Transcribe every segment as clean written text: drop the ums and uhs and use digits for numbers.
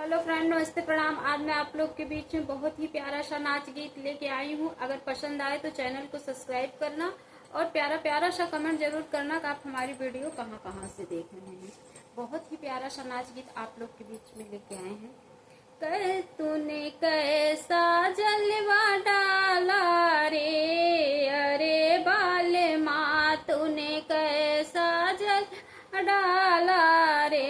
Hello friend, नमस्ते, प्रणाम। आज मैं आप लोग के बीच में बहुत ही प्यारा सा नाच गीत लेके आई हूँ। अगर पसंद आए तो चैनल को सब्सक्राइब करना और प्यारा प्यारा सा कमेंट जरूर करना कि आप हमारी वीडियो कहाँ कहाँ से देख रहे हैं। बहुत ही प्यारा सा नाच गीत आप लोग के बीच में लेके आए हैं। कर तूने कैसा जलवा डाला रे, अरे बाल माँ तूने कैसा जल डाला रे,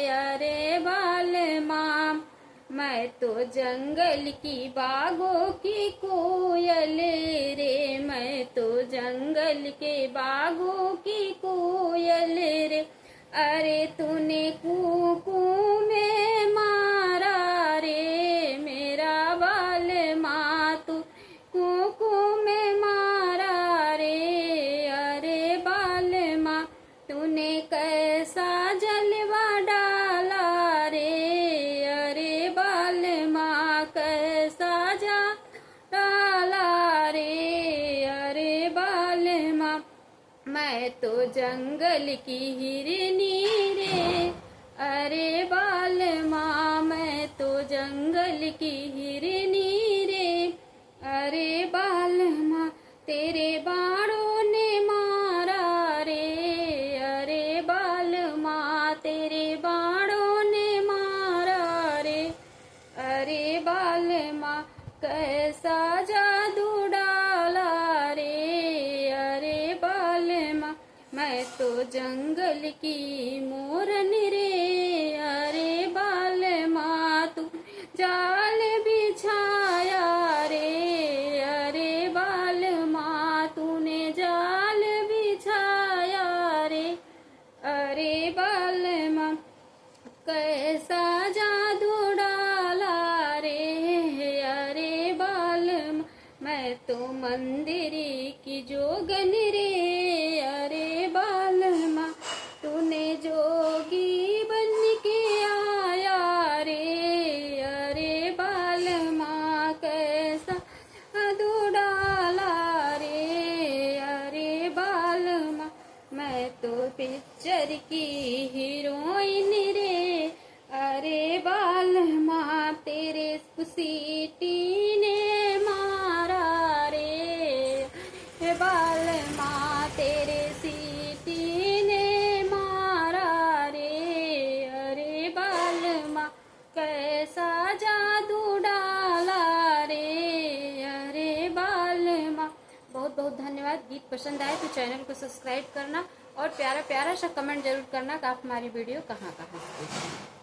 अरे बाल माँ। मैं तो जंगल की बागों की कोयल रे, मैं तो जंगल के बागों की कोयल रे। अरे तूने कूकू में मारा रे मेरा बाल माँ, तू कूकू में मारा रे, अरे बाल माँ। तूने कैसा जलवा डाला रे, अरे बाल माँ कैसा जा डाला रे, अरे बाल माँ। मैं तो जंगल की हिरनी रे, अरे बाल माँ। मैं तो जंगल की हिरनी रे, अरे बाल माँ। तेरे बाणों ने मारा रे, अरे बाल माँ। तेरे बाणों ने मारा रे, अरे बाल माँ। कैसा जादू डाला रे, अरे बाल माँ। मैं तो जंगल की मोरन रे, अरे बाल माँ। तू जाल बिछाया रे, अरे बाल माँ। तूने जाल बिछाया रे, अरे बाल माँ। कैसा जादू डाला रे, अरे बाल माँ। मैं तो मंदिर की जोगन रे, अरे बाल माँ। तूने जोगी बन के आया रे, अरे बाल माँ। कैसा जादू डाला रे, अरे बाल माँ। मैं तो पिक्चर की हीरोइन रे, अरे बाल माँ। तेरे सीटी ने मारा रे, बाल माँ। तेरे सीटी ने मारा रे, अरे बाल माँ। कैसा जादू डाला रे, अरे बाल माँ। बहुत बहुत धन्यवाद। गीत पसंद आए तो चैनल को सब्सक्राइब करना और प्यारा प्यारा सा कमेंट जरूर करना कि आप हमारी वीडियो कहाँ कहाँ से देखें।